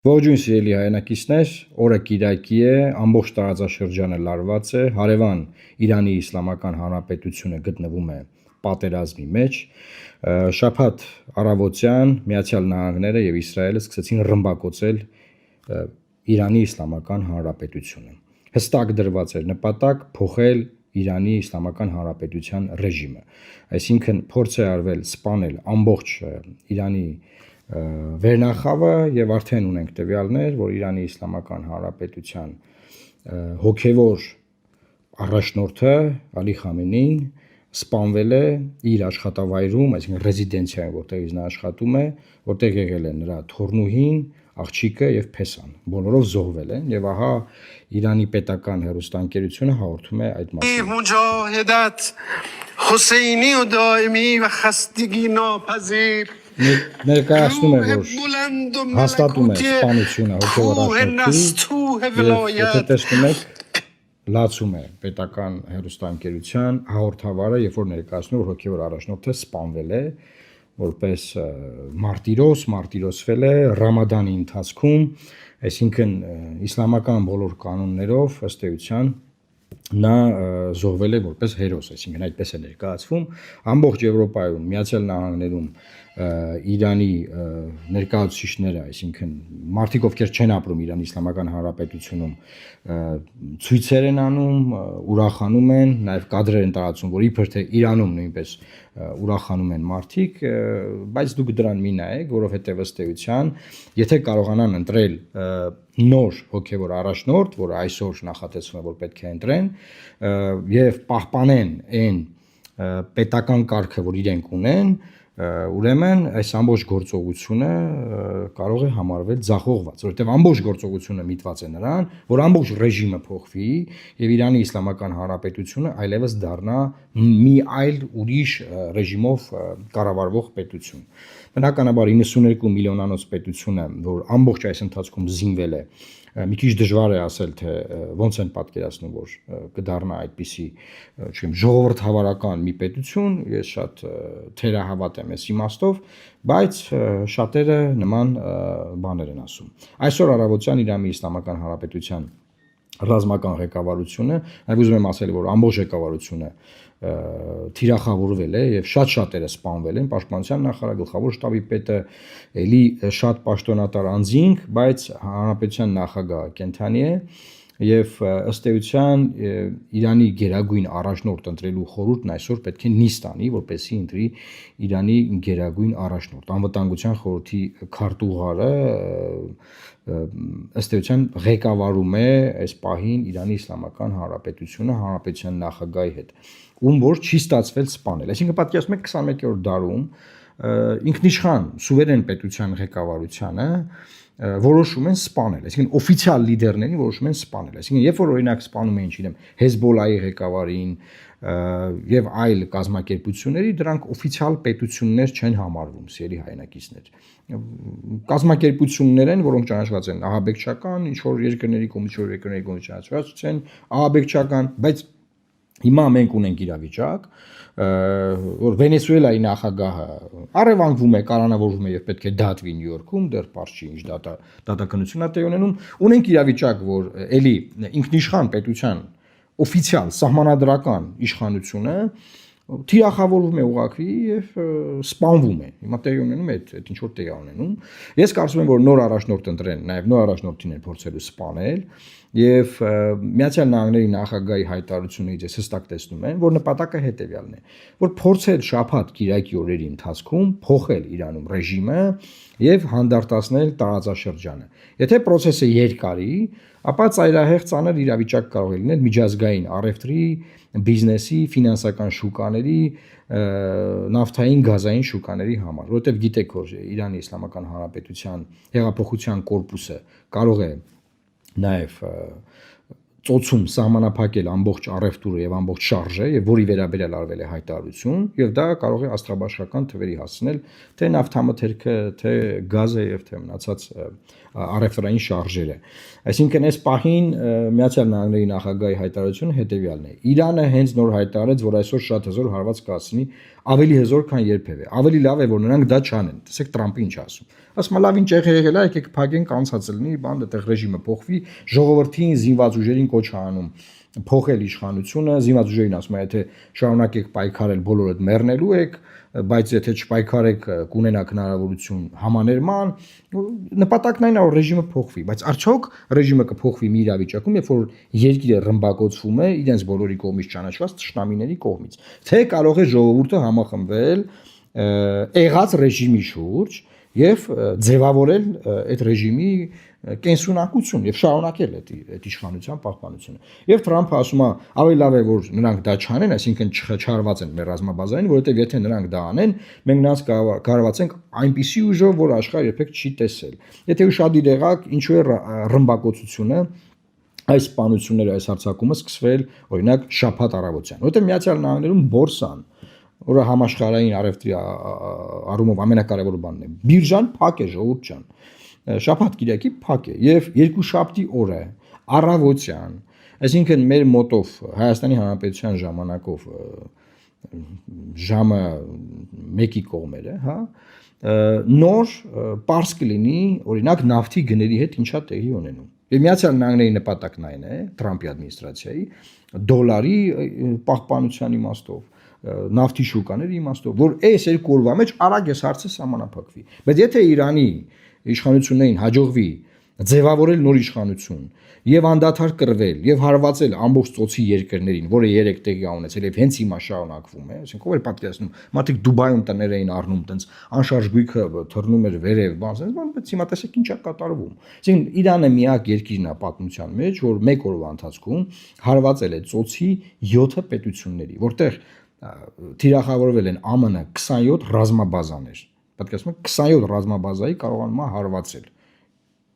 Ողջույն սիրելի հայրենակիցներ, օրը Կիրակի է, ամբողջ տարածաշրջանը լարված է, հարևան Իրանի Իսլամական Հանրապետությունը գտնվում է պատերազմի մեջ։ Շաբաթ առավոտյան Միացյալ Նահանգները եւ Իսրայելը սկսեցին ռմբակոծել Իրանի Իսլամական Հանրապետությունը։ Հստակ դրված էր նպատակ փոխել Իրանի Իսլամական Հանրապետության ռեժիմը, այսինքն փորձ է արվել սպանել ամբողջ Իրանի վերնախավը եւ արդեն ունենք տվյալներ, որ Իրանի Իսլամական Հանրապետության հոգևոր առաջնորդը Ալի Խամենեին սպանվել է իր աշխատավայրում, այսինքն ռեզիդենցիայում, որտեղից նա աշխատում է, որտեղ եղել է նրա թորնուհին, աղջիկը եւ փեսան, բոլորով զոհվել են եւ ահա Իրանի պետական հեռուստաընկերությունը հաղորդում է այդ մասին։ Մուջահեդաթ Հոսեյնի ու դայմի ու խաստիգի նապազիր ներկայացնում է, որ հաստատում է սպանությունը հոգևոր առաջնորդի, եթե տեսնում եք, լացում է պետական հեռուստաընկերության հաղորդավարը, երբ որ ներկայացնում, որ հոգևոր առաջնորդը սպանվել է, որպես մարտիրոսվել է Ռամադանի ընթացքում, այսինքն իսլամական բոլոր կանոններով ըստ էության նա զոհվել է որպես հերոս, այսինքն այդպես է ներկայացվում ամբողջ Եվրոպայում, Միացյալ Նահանգներում Իրանի ներկայացուցիչները, այսինքն մարդիկ, ովքեր չեն ապրում Իրանի Իսլամական Հանրապետությունում, ցույցեր են անում, ուրախանում են, նաև կադրեր են տարածում, որ իբր թե Իրանում նույնպես ուրախանում են մարդիկ, բայց դուք դրան մի նայեք, որովհետև ըստ էության, եթե կարողանան ընտրել նոր հոգևոր առաջնորդ, որը այսօր նախատեսվում է, որ պետք է ընտրեն, եւ պահպանեն այն պետական կարգը, որ իրենք ունեն, ուրեմն այս ամբողջ գործողությունը կարող է համարվել ձախողված, որովհետև ամբողջ գործողությունը միտված է նրան, որ ամբողջ ռեժիմը փոխվի եւ Իրանի Իսլամական Հանրապետությունը այլևս դառնա մի այլ ուրիշ ռեժիմով կառավարվող պետություն։ Բնականաբար 92 միլիոնանոց պետությունը, որ ամբողջ այս ընթացքում զինվել է, մի քիչ դժվար է ասել, թե ոնց են պատկերացնում, որ կդառնա այդպիսի, չգիտեմ, ժողովրդավարական մի պետություն, ես շատ թերահավատ եմ այս իմաստով, բայց շատերը նման բաներ են ասում։ Այսօր առավոտյան Իրանի Իսլամական Հանրապետության ռազմական ղեկավարությունը, այլ ուզում եմ ասել, որ ամբողջ ղեկավարությունը թիրախավորվել է եւ շատ-շատերը սպանվել են, պաշտպանության նախարար, գլխավոր շտաբի պետը, էլի շատ պաշտոնատար անձինք, բայց հանրապետության նախագահը կենթանի է եւ ըստ էության Իրանի գերագույն առաջնորդ ընտրելու խորհուրդն այսօր պետք է նիստ անի, որպեսզի ընտրի Իրանի գերագույն առաջնորդ։ Անվտանգության խորհրդի քարտուղարը ըստ էության ղեկավարում է այս պահին Իրանի Իսլամական Հանրապետությունը հանրապետության նախագահի հետ, ում որ չի ստացվել սպանել։ Այսինքն պատկերացնում եք 21-րդ դարում ինքնիշխան սուվերեն պետության ղեկավարությանը որոշում են սպանել, այսինքն օֆիցիալ լիդերներին որոշում են սպանել, այսինքն երբ որ օրինակ սպանում էին, չգիտեմ, Հեզբոլայի ղեկավարին եւ այլ կազմակերպությունների, դրանք օֆիցիալ պետություններ չեն համարվում, սիրելի հայրենակիցներ։ Կազմակերպություններ են, որոնք ճանաչված են ահաբեկչական, ինչ որ երկրների կողմից ճանաչված են ահաբեկչական, բայց հիմա մենք ունենք իրավիճակ, որ Վենեսուելայի նախագահը առևանգվում է, կալանավորվում է եւ պետք է դատվի Նյու Յորքում, դեռ պարզ չի ինչ դատականությունն է տեղի ունենում, ունենք իրավիճակ, որ էլի ինքնիշխան պետության օֆիցիալ սահմանադրական իշխանությունը թիրախավորվում է ուղղակի եւ սպանվում է։ Հիմա տեղի ունենում է այդ ինչ որ տեղի ունենում։ Ես կարծում եմ, որ նոր առաջնորդ ընտրեն, նաեւ նոր առաջնորդին են փորձելու սպանել եւ Միացյալ Նահանգների նախագահի հայտարարությունից ես հստակ տեսնում եմ, որ նպատակը հետեւյալն է, որ փորձել շաբաթ Կիրակի օրերի ընթացքում փոխել Իրանում ռեժիմը եւ հանդարտացնել տարածաշրջանը։ Եթե process-ը երկարի, ապա ծայրահեղ ծանր իրավիճակ կարող է լինել միջազգային առևտրի, բիզնեսի, ֆինանսական շուկաների, նավթային գազային շուկաների համար, որովհետև գիտեք, որ Իրանի Իսլամական Հանրապետության հեղափոխության կորպուսը կարող է նաև ծոցում սահմանափակել ամբողջ առևտուրը եւ ամբողջ շարժը եւ որի վերաբերյալ արվել է հայտարարություն եւ դա կարող է աստղաբաշխական թվերի հասցնել թե նավթամթերքը, թե գազը եւ թե մնացած առևտրային շարժերը։ Այսինքն այս պահին Միացյալ Նահանգների նախագահի հայտարարությունը հետեւյալն է. Իրանը հենց նոր հայտարարեց, որ այսօր շատ հզոր հարված կհասցնի ավելի հզոր, քան երբևէ։ Ավելի լավ է, որ նրանք դա չանեն։ Տեսեք Տրամպը ինչ ասում։ Ասում է լավ ինչ եղել է, եկեք փակենք, անցած լինի, բան այդտեղ ռեժիմը փոխվի, ժողովրդին զինված ուժերին կոչ է անում փոխել իշխանությունը, զինված ուժերին ասում է, եթե շարունակեք պայքարել, բոլորդ մեռնելու եք, բայց եթե չպայքարեք, կունենաք հնարավորություն համաներման, նպատակն այն է, որ ռեժիմը փոխվի, բայց արդյոք ռեժիմը կփոխվի մի իրավիճակում, երբ որ երկիրը ռմբակոծվում է իրենց բոլորի կողմից ճանաչված թշնամիների կողմից, թե կարող է ժողովուրդը համախմբվել եղած ռեժիմի շուրջ եւ ձևավորել այդ ռեժիմի կենսունակություն եւ շարունակել այդ իշխանության պահպանությունը։ Եվ Թրամփը ասում է, ավելի լավ է որ նրանք դա չանեն, այսինքն չխչարված են մեր ռազմաբազային, որովհետեւ եթե նրանք դա անեն, մենք նրանց կարողացենք այնպիսի ուժով, որ աշխարհը երբեք չի տեսել։ Եթե ուշադիր եղաք, ինչու է ռմբակոծությունը այս սպանությունները, այս հարձակումը սկսվել օրինակ շաբաթ առավոտյան, որովհետեւ Միացյալ Նահանգներում բորսան, որը համաշխարհային առևտրի առումով ամենակարևոր բանն է, բիրժան փակ է, ժողովուրդ ջան, շաբաթ կիրակի փակ է եւ երկուշաբթի օրը առավոտյան, այսինքն մեր մոտով Հայաստանի Հանրապետության ժամանակով ժամը 1-ի կողմերը, հա, նոր պարզ կլինի օրինակ նավթի գների հետ ինչա տեղի ունենում։ Եվ Միացյալ Նահանգների նպատակն այն է, Թրամփի ադմինիստրացիայի դոլարի պահպանության իմաստով, նավթի շուկաների իմաստով, որ այս երկու օրվա մեջ արագ այս հարցը սահմանափակվի։ Բայց եթե Իրանի իշխանություններին հաջողվի ձևավորել նոր իշխանություն եւ անդադար կռվել եւ հարվածել ամբողջ ծոցի երկրներին, որը 3 տեղի ունեցել եւ հենց հիմա շարունակվում է, այսինքն ով էր պատկերացնում, մարդիկ Դուբայում տներ էին առնում, տենց անշարժ գույքը թռնում էր վերև, բայց հիմա տեսեք ինչ է կատարվում։ Այսինքն Իրանը միակ երկիրն է պատմության մեջ, որ 1 օրվա ընթացքում հարվածել է ծոցի 7 պետությունների, որտեղ թիրախավորվել են ԱՄՆ 27 ռազմաբազաներ։ Պատկերացնում եք 27 ռազմաբազայի կարողանում է հարվածել։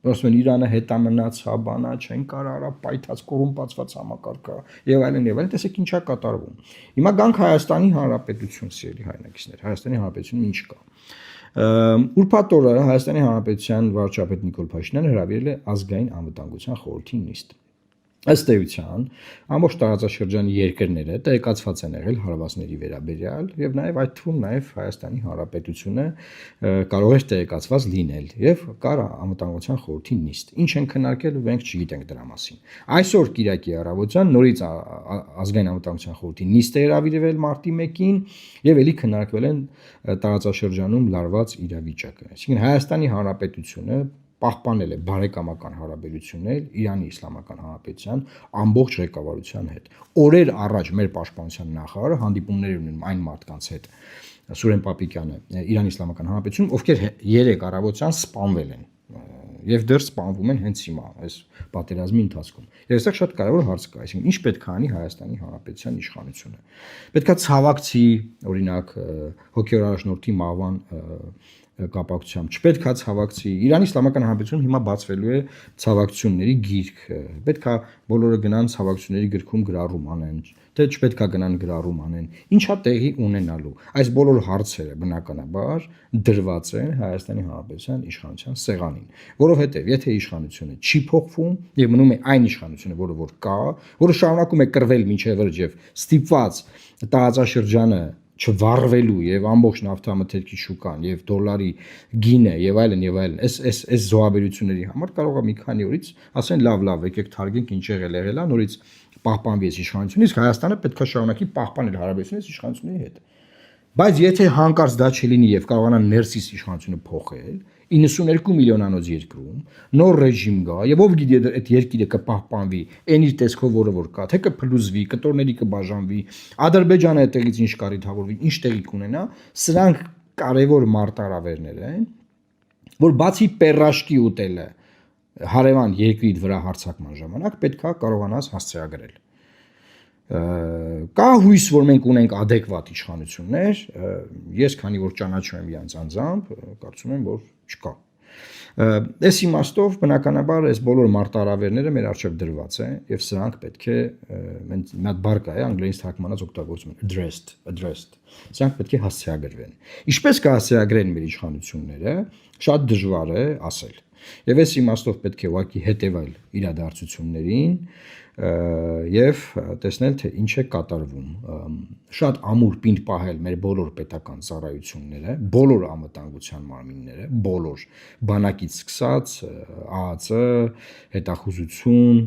Ասում են Իրանը հետամնաց, հաբանա, չեն կարող պայթած կոռումպացված համակարգը եւ այլն, տեսեք ինչա կատարվում։ Հիմա գանք Հայաստանի Հանրապետություն, սիրելի հայրենակիցներ, Հայաստանի Հանրապետությունում ինչ կա։ Ուրբաթ օրը Հայաստանի Հանրապետության վարչապետ Նիկոլ Փաշինյանը հրավիրել է ազգային անվտանգության խորհրդի նիստ։ Ըստ էության, ամբողջ տարածաշրջանի երկրները տեղեկացված են եղել հարվածների վերաբերյալ եւ նաեւ այդ թվում նաեւ Հայաստանի Հանրապետությունը կարող էր տեղեկացված լինել եւ կար անվտանգության խորհրդի նիստ։ Ինչ են քննարկել, մենք չգիտենք դրա մասին։ Այսօր Կիրակի առավոտյան նորից ազգային անվտանգության խորհրդի նիստ է հրավիրվել մարտի 1-ին եւ ելի քննարկվել են տարածաշրջանում լարված իրավիճակը։ Այսինքն Հայաստանի Հանրապետությունը պահպանել է բարեկամական հարաբերություններ Իրանի Իսլամական Հանրապետության ամբողջ ղեկավարության հետ։ Օրեր առաջ մեր պաշտպանության նախարարը հանդիպումներ ունենում այն մարդկանց հետ, Սուրեն Պապիկյանը, Իրանի Իսլամական Հանրապետությունում, ովքեր 3 առավոտյան սպանվել են եւ դեռ սպանվում են հենց հիմա այս պատերազմի ընթացքում։ Եվ այստեղ շատ կարևոր հարց կա, այսինքն ինչ պետք է անի Հայաստանի Հանրապետության իշխանությունը։ Պետքա ցավակցի, օրինակ, հոգեոր առաջնորդի մահվան կապակցությամբ, չպետք է ցավակցի։ Իրանի Իսլամական Հանրապետությունում հիմա բացվելու է ցավակցությունների գիրք, պետք է բոլորը գնան ցավակցությունների գրքում գրառում անեն, թե չպետք է գնան գրառում անեն, ինչա տեղի ունենալու։ Այս բոլոր հարցերը բնականաբար դրված են Հայաստանի Հանրապետության իշխանության սեղանին, որովհետև եթե իշխանությունը չի փոխվում եւ մնում է այն իշխանությունը, որը որ կա, որը շարունակում է կռվել մինչեւ վերջ եւ ստիպված տարածաշրջանը չվառվելու եւ ամբողջ նավթամթերքի շուկան եւ դոլարի գինը եւ այլն, այս զոհաբերությունների համար կարող է մի քանի օրից ասեն լավ, եկեք թարգենք ինչ եղել է, նորից պահպանվի այս իշխանությունը, իսկ Հայաստանը պետք է շարունակի պահպանել հարաբերությունները իշխանությունների հետ։ Բայց եթե հանկարծ դա չլինի եւ կարողանա ներսից իշխանությունը փոխել 92 միլիոնանոց երկրում նոր ռեժիմ գա եւ ով գիտի այդ երկիրը կպահպանվի այն իր տեսքով որը որ կա թե կփլուզվի կտորների կբաժանվի Ադրբեջանը այդտեղից ինչ կարիթավորվի ինչ տեղի կունենա սրանք կարևոր մարտահրավերներ են որ բացի պերաշկի ուտելը հարևան երկրի վրա հարձակման ժամանակ պետքա կարողանաս հասցեագրել կա հույս որ մենք ունենք adekvat իշխանություններ ես քանի որ ճանաչում եմ իրանց անձամբ կարծում եմ որ չկա այս իմաստով բնականաբար այս բոլոր մարտահրավերները մեր առջև դրված են եւ սրանք պետք է մի հատ բառ կա անգլերենից թարգմանած օգտագործում են addressed սրանք պետք է հասցեագրվեն ինչպես կհասցեագրեն մեր իշխանությունները շատ դժվար է ասել Եվ այս իմաստով պետք է ուղղակի հետևել իրադարձություններին եւ տեսնել թե ինչ է կատարվում շատ ամուր պինդ պահել մեր բոլոր պետական ծառայությունները, բոլոր անվտանգության մարմինները, բոլոր բանակից սկսած ԱԱԾ, հետախուզություն,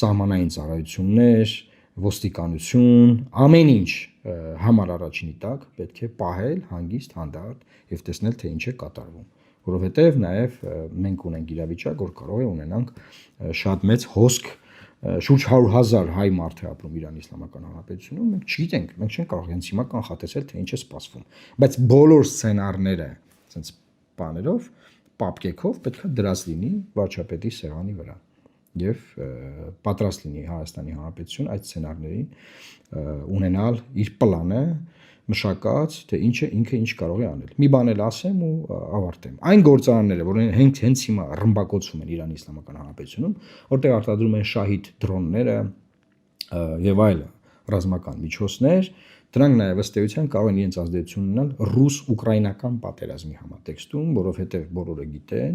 սահմանային ծառայություններ, ոստիկանություն, ամեն ինչ համար առաջինի տակ պետք է պահել հանգիստ, հանդարտ եւ տեսնել թե ինչ է կատարվում, որովհետեւ նաեւ մենք ունենք իրավիճակ, որ կարող է ունենանք շատ մեծ հոսք շուրջ 100,000 հայ մարդ է ապրում Իրանի Իսլամական Հանրապետությունում, մենք չգիտենք, մենք չենք կարող հենց հիմա կանխատեսել թե ինչ է սպասվում, բայց բոլոր սցենարները ասենց բաներով, պապկեքով պետքա դրած լինի վարչապետի սեղանի վրա եւ պատրաստ լինի Հայաստանի Հանրապետություն այդ սցենարներին ունենալ իր պլանը մշակած, թե ինքը ինչ կարող է անել։ Մի բան էլ ասեմ ու ավարտեմ։ Այն գործարանները, որ հենց հիմա ռմբակոծվում են Իրանի Իսլամական Հանրապետությունում, որտեղ արտադրում են շահիդ դրոնները եւ այլ ռազմական միջոցներ, դրանք նաեւ ըստ էության կարող են իրենց ազդեցություն ունենալ ռուս-ուկրաինական պատերազմի համատեքստում, որովհետեւ բոլորը գիտեն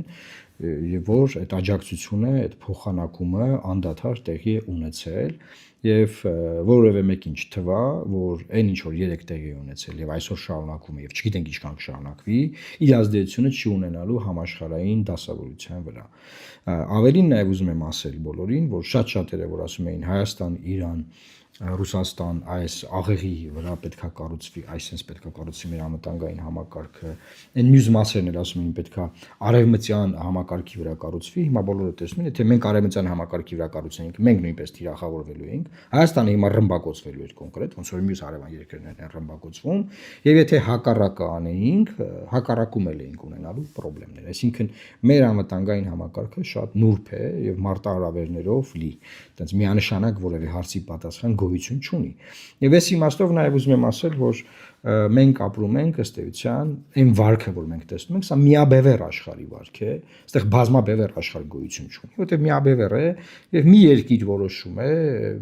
եւ որ այդ աջակցությունը, այդ փոխանակումը անդադար տեղի է ունեցել եւ որևէ մեկին չթվա, որ այն ինչ որ երեք տեղի է ունեցել եւ այսօր շարունակվում է եւ չգիտենք ինչքան կշարունակվի, իր ազդեցությունը չի ունենալու համաշխարհային դասավորության վրա։ Ավելին նաեւ ուզում եմ ասել բոլորին, որ շատ-շատերը որ ասում էին Հայաստան, Իրան, Ռուսաստան այս աղեղի վրա պետքա կառուցվի, այսպես պետքա կառուցվի մեր անվտանգային համակարգը, այն մյուս մասերն էլ ասում էին պետքա արևմտյան համակարգի վրա կառուցվի, հիմա բոլորը տեսնում են, եթե մենք արևմտյան համակարգի վրա կառուցենք, մենք նույնպես թիրախավորվելու ենք, Հայաստանը հիմա ռմբակոծվելու էր կոնկրետ, ոնց որ մյուս արևան երկրներն են ռմբակոծվում, եւ եթե հակառակը անեինք, հակառակում էինք ունենալու խնդիրներ, այսինքն մեր անվտանգային համակարգը շատ նուրբ է եւ մարտահրավերներով լի, այտենց միանշանակ որևէ հարցի պատասխան գոյություն չունի։ Եվ այս իմաստով նաև ուզում եմ ասել, որ մենք ապրում ենք ըստ էության այն վարքը, որ մենք տեսնում ենք, սա միաբևեռ աշխարհի վարք է, այստեղ բազմաբևեռ աշխարհ գոյություն չունի, որտեղ միաբևեռ է եւ մի երկիր որոշում է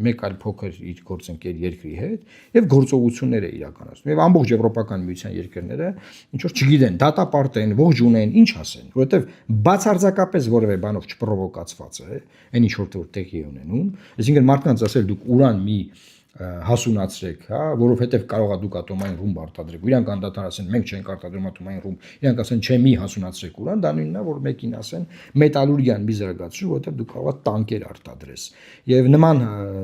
մեկ այլ փոքր իր գործընկեր երկրի հետ եւ գործողություններ է իրականացնում։ Եվ ամբողջ եվրոպական միության երկրները ինչ որ չգիտեն, դատապարտ են, ողջ ունեն, ինչ ասեն, որովհետեւ բացարձակապես որևէ բանով չպրովոկացված է, այն ինչ որ տեղի է ունենում, այսինքն մարդկանց ասել դուք ուրան մի հասունացրեք, հա, որովհետև կարող է դուք ատոմային ռումբ արտադրեք։ Իրանք անդադար ասեն, մենք չենք արտադրում ատոմային ռումբ։ Իրանք ասեն, չէ, մի հասունացրեք ուրան, դա նույնն է, որ մեկին ասեն մետալուրգիան մի զարգացրու, որովհետև դու կարող ես տանկեր արտադրես։ Եվ նման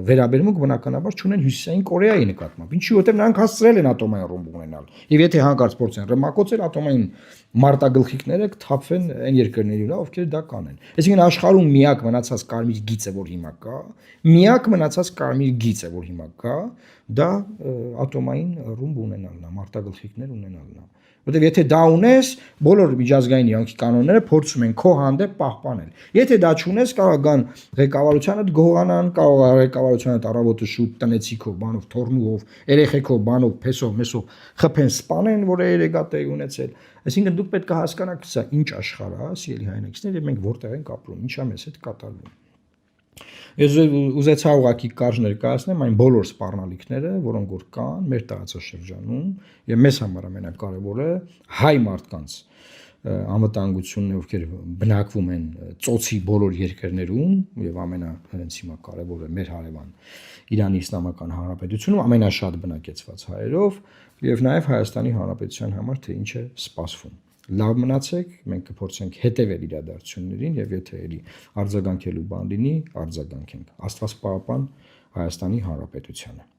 վերաբերմունք բնականաբար չունեն Հյուսիսային Կորեայի նկատմամբ։ Ինչի, որովհետև նրանք հասցրել են ատոմային ռումբ ունենալ։ Եվ եթե հանկարծ փորձեն ռմբակոծել ատոմային մարտագլխիկները կթափվեն այն երկրների վրա, ովքեր դա կանեն։ Այսինքն աշխարհում միակ մնացած կարմիր գիծը, որ հիմա կա, միակ մնացած կարմիր գիծը, որ հիմա կա, դա ատոմային ռումբ ունենալն է, մարտագլխիկներ ունենալն է։ Որտեղ եթե դա ունես, բոլոր միջազգային իրանքի կանոնները փորձում են քո հանդեպ պահպանել։ Եթե դա չունես, կարող գան ղեկավարությանդ գողանան, կարող է ղեկավարությանդ առավոտը շուտ տնեցիքով, բանով, թորնուով, երեխեքով, բանով, փեսով, մեսով խփեն, սպանեն, որ երեգա տեղի ունեցել։ Այսինքն դուք պետք է հասկանաք, սա ինչ աշխարհ է, սիրելի հայրենակիցներ, եւ մենք որտեղ ենք ապրում, ինչա մեզ հետ կատարվում։ Ես ուզեցա ուղղակի կարճ ներկայացնեմ այն բոլոր սպառնալիքները, որոնք որ կան մեր տարածաշրջանում, եւ մեզ համար ամենակարևորը հայ մարդկանց անվտանգությունն է, ովքեր բնակվում են ծոցի բոլոր երկրներում եւ հենց հիմա կարևորը մեր հարևան Իրանի Իսլամական Հանրապետությունում ամենաշատ բնակեցված հայերով եւ նաեւ Հայաստանի Հանրապետության համար թե ինչ է սպասվում։ Լավ մնացեք, մենք կփորձենք հետևել իրադարձություններին եւ եթե էլի արձագանքելու բան լինի, արձագանքենք։ Աստված պահապան Հայաստանի Հանրապետությանը։